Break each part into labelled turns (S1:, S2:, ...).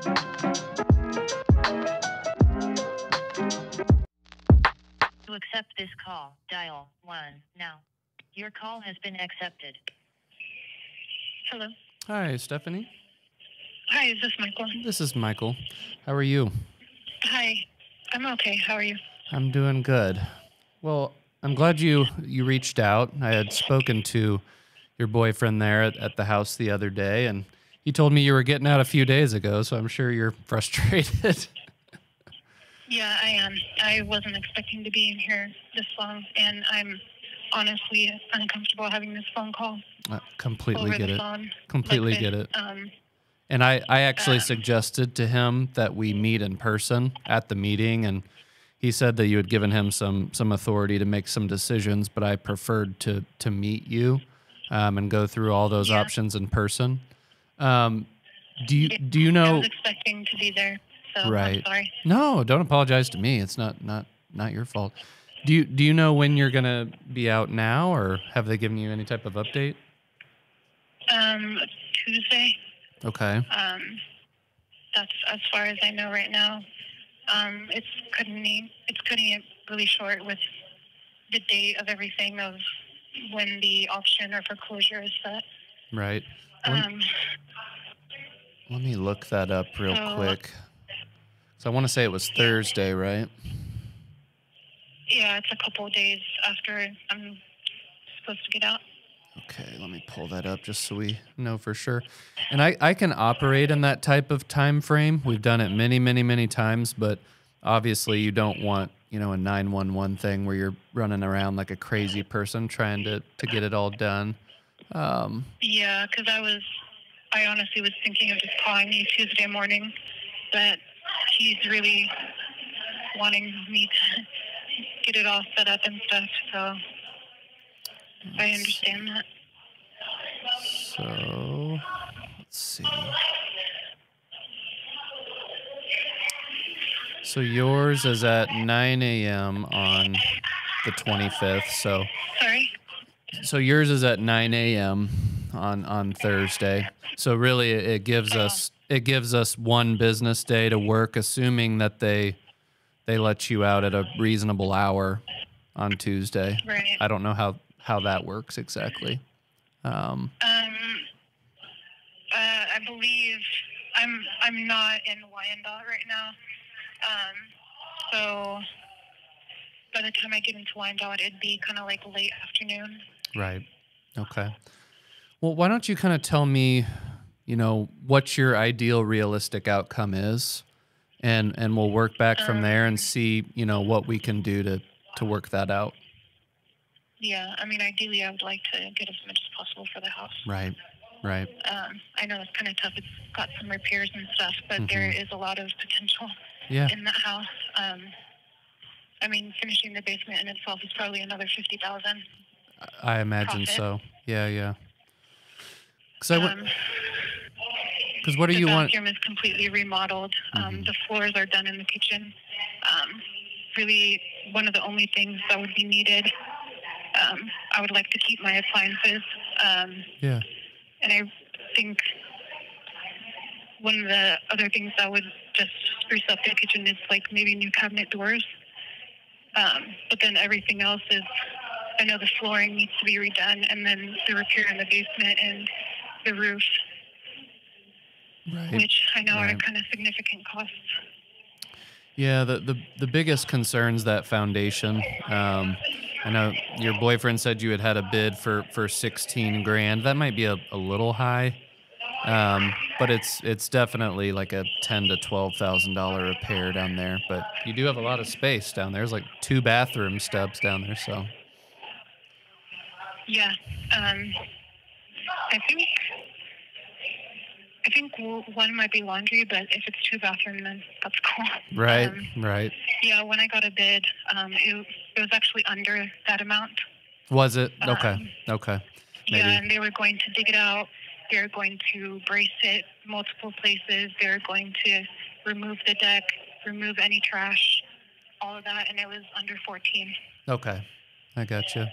S1: To accept this call, dial 1 now. Your call has been accepted.
S2: Hello.
S3: Hi, Stephanie.
S2: Hi, is this Michael?
S3: This is Michael. How are you?
S2: Hi. I'm okay. How are you?
S3: I'm doing good. Well, I'm glad you reached out. I had spoken to your boyfriend there at the house the other day, and he told me you were getting out a few days ago, so I'm sure you're frustrated.
S2: Yeah, I am. I wasn't expecting to be in here this long, and I'm honestly uncomfortable having this phone call.
S3: Completely
S2: over
S3: get
S2: the
S3: it.
S2: phone
S3: Completely
S2: like
S3: get
S2: this.
S3: it. And I actually suggested to him that we meet in person at the meeting, and he said that you had given him some authority to make some decisions, but I preferred to meet you and go through all those options in person. Do you know?
S2: I was expecting to be there, so
S3: Right.
S2: I'm sorry.
S3: No, don't apologize to me. It's not your fault. Do you know when you're gonna be out now, or have they given you any type of update?
S2: Tuesday.
S3: Okay.
S2: That's as far as I know right now. It's cutting it really short with the date of everything of when the auction or foreclosure is set.
S3: Right. Let me look that up real quick. So I want to say it was Thursday, right?
S2: Yeah, it's a couple of days after I'm supposed to get out.
S3: Okay, let me pull that up just so we know for sure. And I can operate in that type of time frame. We've done it many, many, many times, but obviously you don't want, a 911 thing where you're running around like a crazy person trying to get it all done.
S2: Yeah, because I honestly was thinking of just calling you Tuesday morning, but he's really wanting me to get it all set up and stuff, so I understand that.
S3: So, let's see. So yours is at 9 a.m. on the 25th.
S2: Sorry?
S3: So yours is at 9 a.m. on Thursday. So really, it gives us one business day to work, assuming that they let you out at a reasonable hour on Tuesday.
S2: Right.
S3: I don't know how that works exactly.
S2: I believe I'm not in Wyandotte right now. So by the time I get into Wyandotte, it'd be kind of like late afternoon.
S3: Right. Okay. Well, why don't you kind of tell me, what your ideal realistic outcome is, and we'll work back from there and see, what we can do to work that out.
S2: Yeah, I mean, ideally, I would like to get as much as possible for the house.
S3: Right.
S2: I know it's kind of tough. It's got some repairs and stuff, but there is a lot of potential in that house. I mean, finishing the basement in itself is probably another $50,000.
S3: I imagine
S2: profit.
S3: so. Yeah. Because what do you want?
S2: The bathroom is completely remodeled. The floors are done in the kitchen. Really, one of the only things that would be needed, I would like to keep my appliances. And I think one of the other things that would just spruce up the kitchen is like maybe new cabinet doors. But then everything else is, I know the flooring needs to be redone, and then the repair in the basement and the roof, which I know are kind of significant costs.
S3: Yeah, the biggest concern's that foundation. I know your boyfriend said you had a bid for $16,000. That might be a little high, but it's definitely like a $10,000 to $12,000 repair down there. But you do have a lot of space down there. There's like 2 bathroom stubs down there, so.
S2: Yeah, I think one might be laundry, but if it's 2 bathroom, then that's cool.
S3: Right.
S2: Yeah, when I got a bid, it was actually under that amount.
S3: Was it? Okay. Maybe.
S2: Yeah, and they were going to dig it out. They're going to brace it multiple places. They're going to remove the deck, remove any trash, all of that, and it was under 14.
S3: Okay, I gotcha.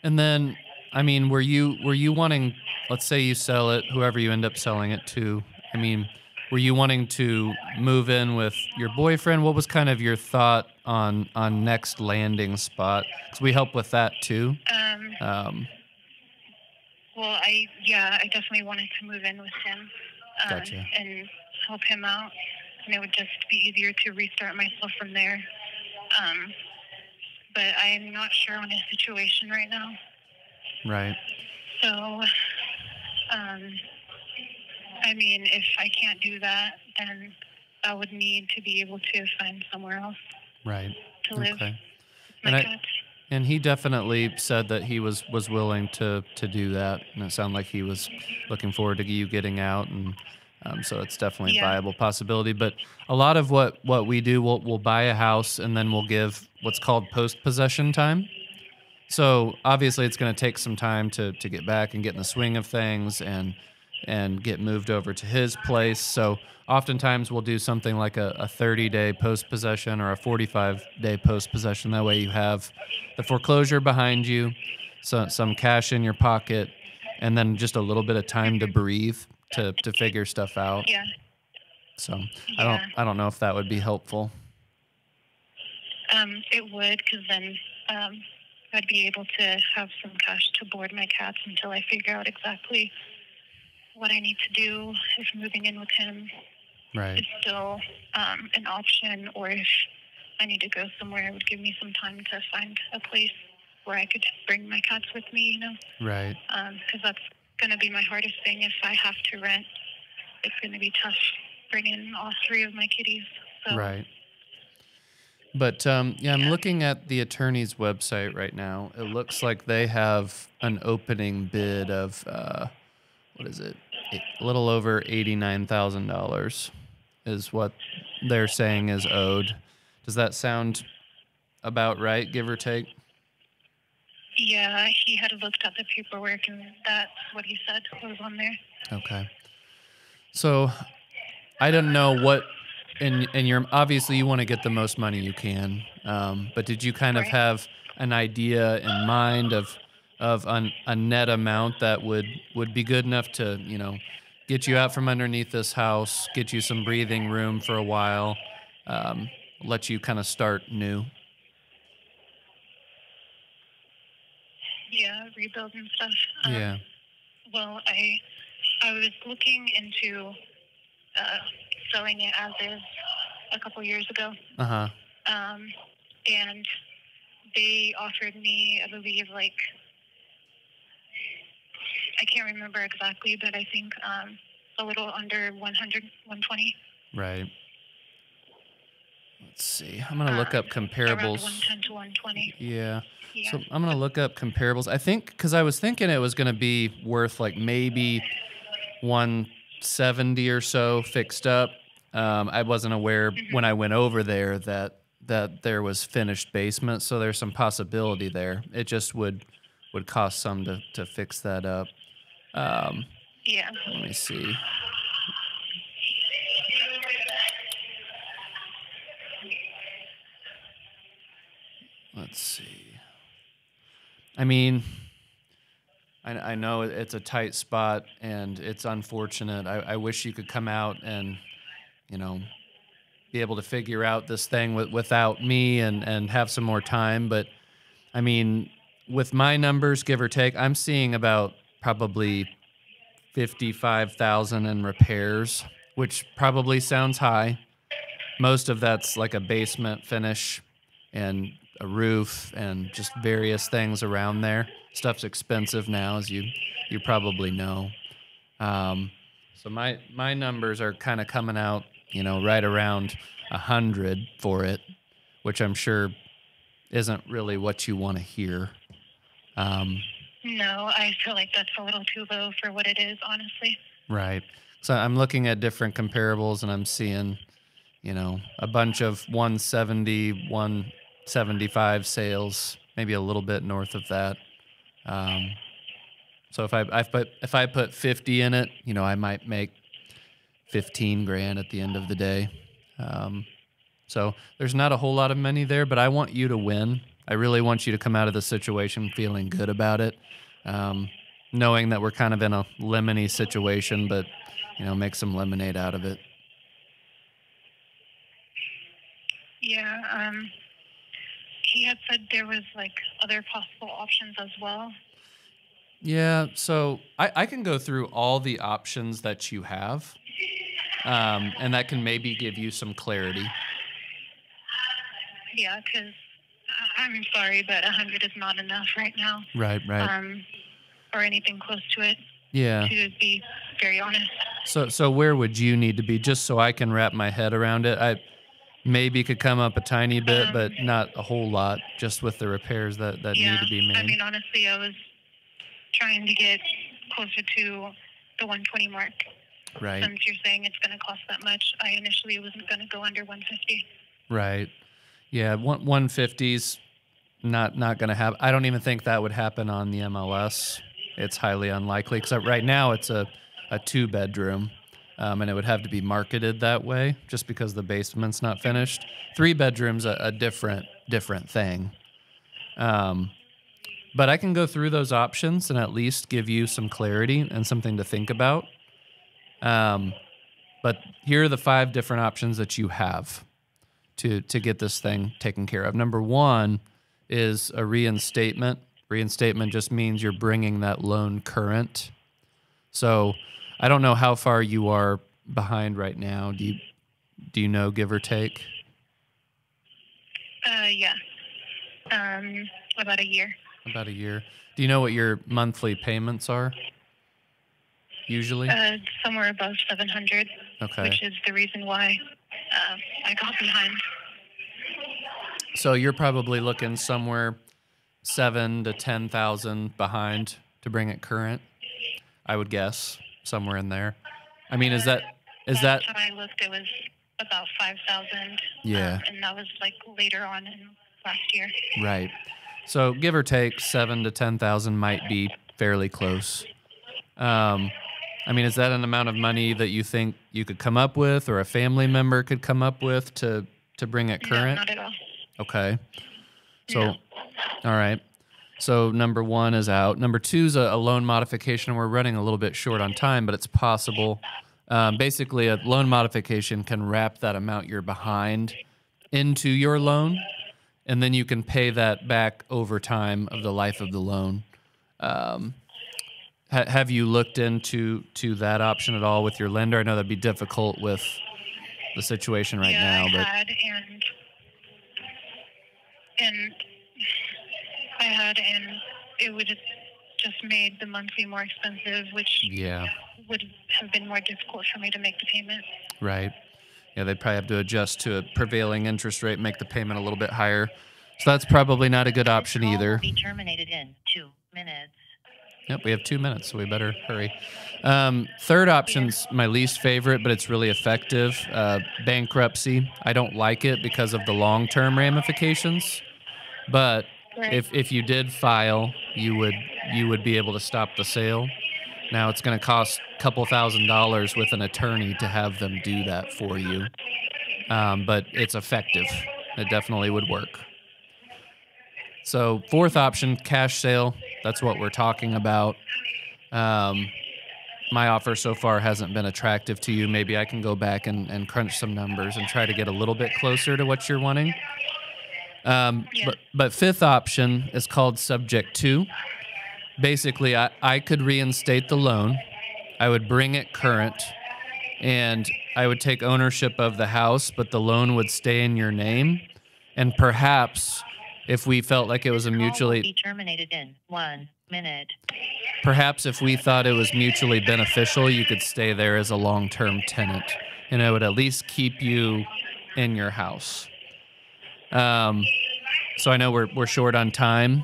S3: And then, I mean, were you wanting? Let's say you sell it, whoever you end up selling it to. I mean, were you wanting to move in with your boyfriend? What was kind of your thought on next landing spot? Because we help with that too.
S2: Well, I definitely wanted to move in with him
S3: Gotcha.
S2: and help him out, and it would just be easier to restart myself from there. But I'm not sure on his situation right now.
S3: Right.
S2: So, I mean, if I can't do that, then I would need to be able to find somewhere else
S3: Right.
S2: to live.
S3: Okay.
S2: with my cats.
S3: And he definitely said that he was willing to do that, and it sounded like he was looking forward to you getting out, and so it's definitely a viable possibility. But a lot of what we do, we'll buy a house and then we'll give what's called post-possession time. So obviously it's going to take some time to get back and get in the swing of things and get moved over to his place. So oftentimes we'll do something like a 30-day post-possession or a 45-day post-possession. That way you have the foreclosure behind you, so some cash in your pocket, and then just a little bit of time to breathe to figure stuff out.
S2: Yeah.
S3: So I don't know if that would be helpful.
S2: It would, because then I'd be able to have some cash to board my cats until I figure out exactly what I need to do, if moving in with him is still an option, or if I need to go somewhere. It would give me some time to find a place where I could bring my cats with me,
S3: Right.
S2: Because that's going to be my hardest thing. If I have to rent, it's going to be tough bringing all three of my kitties. So.
S3: Right. But I'm looking at the attorney's website right now. It looks like they have an opening bid of what is it? A little over $89,000 is what they're saying is owed. Does that sound about right, give or take?
S2: Yeah, he had looked at the paperwork, and that's what he said was on there.
S3: Okay. So I don't know what, and you're obviously you want to get the most money you can, but did you kind of have an idea in mind of a net amount that would be good enough to, get you out from underneath this house, get you some breathing room for a while, let you kind of start new?
S2: Yeah, rebuild and stuff.
S3: Yeah.
S2: Well, I was looking into selling it as is a couple years ago.
S3: Uh-huh.
S2: And they offered me, I believe, like, I can't remember exactly, but I think a little under 100, 120.
S3: Right. Let's see. I'm going to look up comparables.
S2: Around 110 to 120.
S3: Yeah.
S2: Yeah.
S3: So I'm going to look up comparables. I think, because I was thinking it was going to be worth like maybe 170 or so fixed up. I wasn't aware when I went over there that there was finished basement, so there's some possibility there. It just would cost some to fix that up.
S2: Yeah.
S3: Let me see. Let's see. I mean, I know it's a tight spot and it's unfortunate. I wish you could come out and, be able to figure out this thing without me and have some more time. But I mean, with my numbers, give or take, I'm seeing about probably $55,000 in repairs, which probably sounds high. Most of that's like a basement finish and a roof and just various things around there. Stuff's expensive now, as you probably know. So my numbers are kind of coming out, right around 100 for it, which I'm sure isn't really what you want to hear.
S2: No, I feel like that's a little too low for what it is, honestly.
S3: Right. So I'm looking at different comparables and I'm seeing, a bunch of 170, 175 sales, maybe a little bit north of that. So if I put 50 in it, I might make 15 grand at the end of the day. So there's not a whole lot of money there, but I want you to win. I really want you to come out of the situation feeling good about it, knowing that we're kind of in a lemony situation, but, make some lemonade out of it.
S2: Yeah. He had said there was like other possible options as well.
S3: Yeah, so I can go through all the options that you have, and that can maybe give you some clarity.
S2: Yeah, because I'm sorry, but 100 is not enough right now.
S3: Right.
S2: Or anything close to it.
S3: Yeah.
S2: To be very honest.
S3: So where would you need to be, just so I can wrap my head around it? I maybe could come up a tiny bit, but not a whole lot, just with the repairs that need to be made.
S2: I mean, honestly, I was trying to get closer to the 120 mark.
S3: Right.
S2: Since you're saying it's going to cost that much, I initially wasn't going to go under 150.
S3: Right. Yeah, 150's not going to happen. I don't even think that would happen on the MLS. It's highly unlikely, because right now it's a 2-bedroom, and it would have to be marketed that way just because the basement's not finished. 3 bedrooms, a different thing. But I can go through those options and at least give you some clarity and something to think about. But here are the 5 different options that you have to get this thing taken care of. Number 1 is a reinstatement. Reinstatement just means you're bringing that loan current. So I don't know how far you are behind right now. Do you know, give or take?
S2: Yeah. About a year.
S3: About a year. Do you know what your monthly payments are? Usually?
S2: Somewhere above 700.
S3: Okay.
S2: Which is the reason why I got behind.
S3: So you're probably looking somewhere 7,000 to 10,000 behind to bring it current. I would guess somewhere in there. I mean, is that?
S2: Last time I looked, it was about 5,000.
S3: Yeah.
S2: And that was like later on in last year.
S3: Right. So give or take 7,000 to 10,000 might be fairly close. I mean, is that an amount of money that you think you could come up with, or a family member could come up with to bring it current?
S2: No, not at all.
S3: Okay. So,
S2: No.
S3: All right. So number 1 is out. Number 2 is a loan modification. We're running a little bit short on time, but it's possible. Basically, a loan modification can wrap that amount you're behind into your loan, and then you can pay that back over time of the life of the loan. Have you looked into that option at all with your lender? I know that'd be difficult with the situation right now, but
S2: I had, and it would have just made the monthly more expensive, which would have been more difficult for me to make the payment.
S3: Right. Yeah, they'd probably have to adjust to a prevailing interest rate, make the payment a little bit higher. So that's probably not a good option either.
S1: Will be terminated in 2 minutes.
S3: Yep, we have 2 minutes, so we better hurry. Third option's my least favorite, but it's really effective. Bankruptcy. I don't like it because of the long-term ramifications. But if you did file, you would be able to stop the sale. Now it's going to cost a couple $1,000s with an attorney to have them do that for you. But it's effective. It definitely would work. So 4th option, cash sale. That's what we're talking about. My offer so far hasn't been attractive to you. Maybe I can go back and crunch some numbers and try to get a little bit closer to what you're wanting. But 5th option is called subject to. Basically, I could reinstate the loan. I would bring it current, and I would take ownership of the house, but the loan would stay in your name. And perhaps, if we felt like it was a mutually...
S1: Will be terminated in 1 minute.
S3: Perhaps if we thought it was mutually beneficial, you could stay there as a long-term tenant, and it would at least keep you in your house. So I know we're short on time.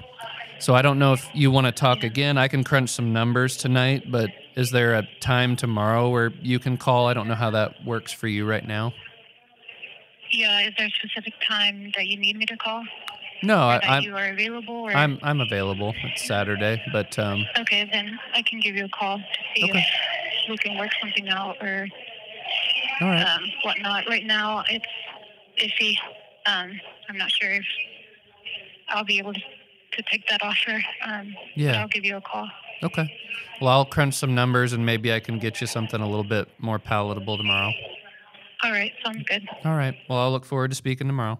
S3: So I don't know if you want to talk again. I can crunch some numbers tonight, but is there a time tomorrow where you can call? I don't know how that works for you right now.
S2: Yeah, is there a specific time that you need me to call?
S3: No,
S2: you are available? Or?
S3: I'm available. It's Saturday, but
S2: okay, then I can give you a call to see if we can work something out or
S3: all right.
S2: Whatnot. Right now, it's iffy. I'm not sure if I'll be able to take that offer. But I'll give you a call.
S3: Okay. Well, I'll crunch some numbers, and maybe I can get you something a little bit more palatable tomorrow.
S2: All right. Sounds good.
S3: All right. Well, I'll look forward to speaking tomorrow.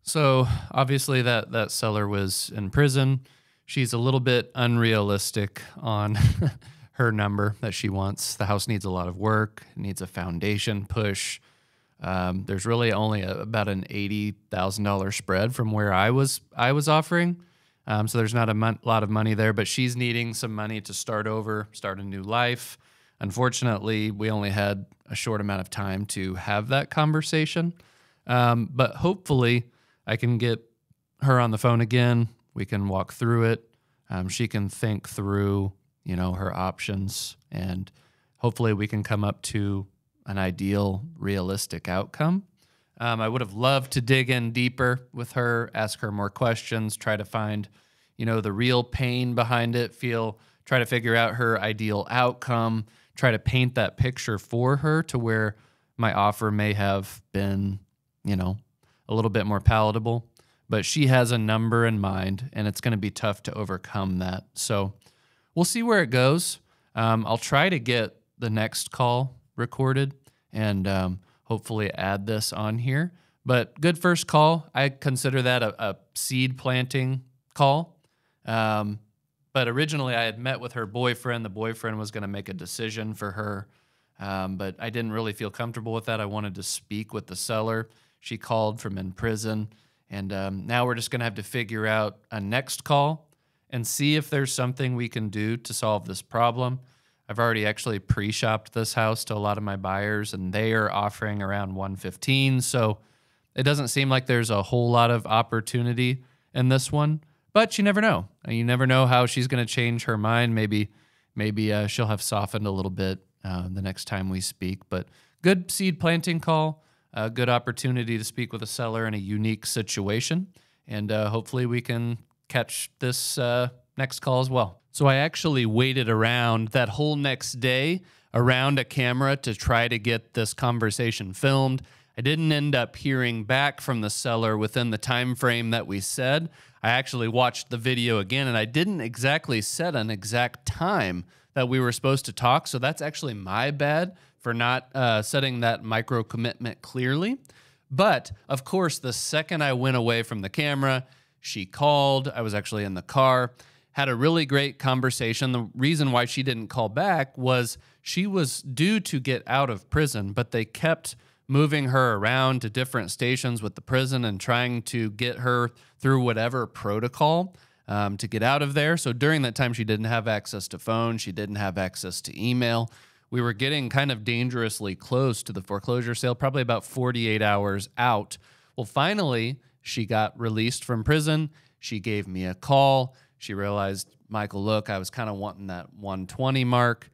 S3: So obviously that seller was in prison. She's a little bit unrealistic on her number that she wants. The house needs a lot of work, it needs a foundation push. There's really only about an $80,000 spread from where I was offering. So there's not a lot of money there, but she's needing some money to start over, start a new life. Unfortunately, we only had a short amount of time to have that conversation. But hopefully I can get her on the phone again. We can walk through it. She can think through, her options, and hopefully we can come up to an ideal, realistic outcome. I would have loved to dig in deeper with her, ask her more questions, try to find, the real pain behind it, try to figure out her ideal outcome, try to paint that picture for her to where my offer may have been, a little bit more palatable. But she has a number in mind, and it's going to be tough to overcome that. So we'll see where it goes. I'll try to get the next call recorded and hopefully add this on here. But good first call. I consider that a seed planting call. But originally I had met with her boyfriend. The boyfriend was going to make a decision for her. But I didn't really feel comfortable with that. I wanted to speak with the seller. She called from in prison. And now we're just going to have to figure out a next call and see if there's something we can do to solve this problem. I've already actually pre-shopped this house to a lot of my buyers, and they are offering around 115. So it doesn't seem like there's a whole lot of opportunity in this one, but you never know. You never know how she's going to change her mind. Maybe she'll have softened a little bit the next time we speak. But good seed planting call, a good opportunity to speak with a seller in a unique situation, and hopefully we can catch this next call as well. So I actually waited around that whole next day around a camera to try to get this conversation filmed. I didn't end up hearing back from the seller within the time frame that we said. I actually watched the video again, and I didn't exactly set an exact time that we were supposed to talk. So that's actually my bad for not setting that micro commitment clearly. But of course, the second I went away from the camera, she called. I was actually in the car, had a really great conversation. The reason why she didn't call back was she was due to get out of prison, but they kept moving her around to different stations with the prison and trying to get her through whatever protocol to get out of there. So during that time, she didn't have access to phone. She didn't have access to email. We were getting kind of dangerously close to the foreclosure sale, probably about 48 hours out. Well, finally, she got released from prison. She gave me a call. She realized, Michael, look, I was kind of wanting that 120 mark.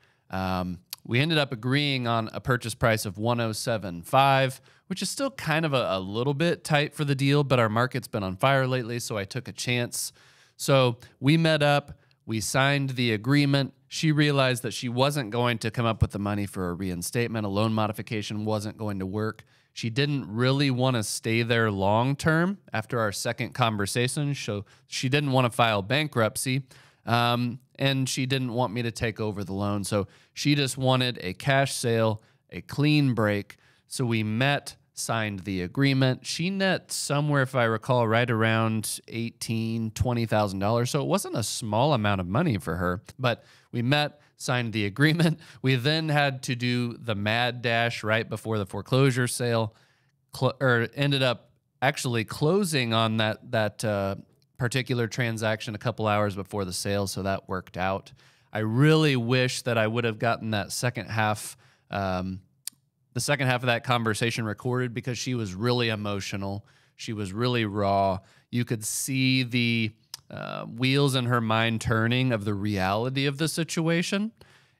S3: We ended up agreeing on a purchase price of 107.5, which is still kind of a little bit tight for the deal, but our market's been on fire lately, so I took a chance. So we met up. We signed the agreement. She realized that she wasn't going to come up with the money for a reinstatement. A loan modification wasn't going to work. She didn't really want to stay there long term after our second conversation. So she didn't want to file bankruptcy, and she didn't want me to take over the loan. So she just wanted a cash sale, a clean break. So we met, signed the agreement. She net somewhere, if I recall, right around $18,000, $20,000. So it wasn't a small amount of money for her, but we met, signed the agreement. We then had to do the mad dash right before the foreclosure sale, ended up actually closing on that particular transaction a couple hours before the sale, so that worked out. I really wish that I would have gotten that second half, the second half of that conversation recorded, because she was really emotional. She was really raw. You could see the wheels in her mind turning of the reality of the situation.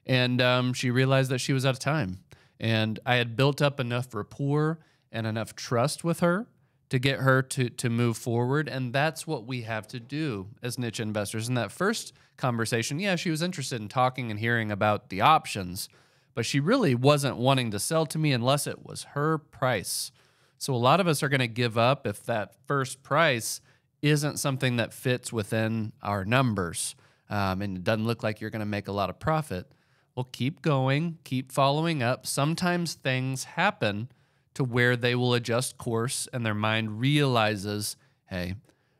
S3: And she realized that she was out of time. And I had built up enough rapport and enough trust with her to get her to move forward. And that's what we have to do as niche investors. In that first conversation, yeah, she was interested in talking and hearing about the options, but she really wasn't wanting to sell to me unless it was her price. So a lot of us are going to give up if that first price isn't something that fits within our numbers, and it doesn't look like you're going to make a lot of profit. Well, keep going, keep following up. Sometimes things happen to where they will adjust course and their mind realizes hey,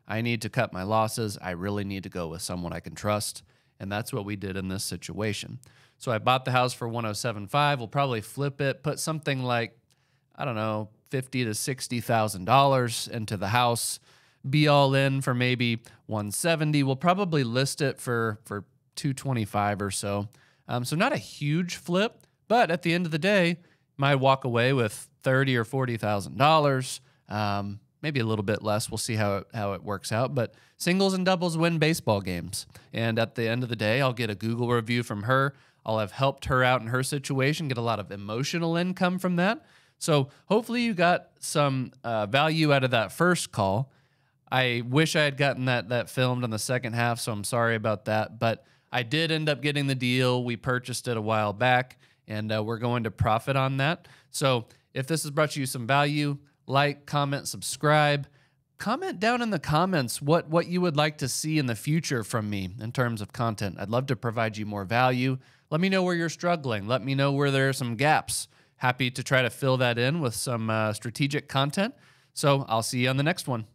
S3: I need to cut my losses. I really need to go with someone I can trust. And that's what we did in this situation. So I bought the house for 107.5. We'll probably flip it, put something like, I don't know, $50,000 to $60,000 into the house, be all in for maybe 170. We'll probably list it for 225 or so. So not a huge flip, but at the end of the day, might walk away with $30,000 or $40,000. Maybe a little bit less. We'll see how it works out. But singles and doubles win baseball games. And at the end of the day, I'll get a Google review from her. I'll have helped her out in her situation, get a lot of emotional income from that. So hopefully you got some value out of that first call. I wish I had gotten that filmed on the second half, so I'm sorry about that. But I did end up getting the deal. We purchased it a while back, and we're going to profit on that. So if this has brought you some value, like, comment, subscribe. Comment down in the comments what you would like to see in the future from me in terms of content. I'd love to provide you more value. Let me know where you're struggling. Let me know where there are some gaps. Happy to try to fill that in with some strategic content. So I'll see you on the next one.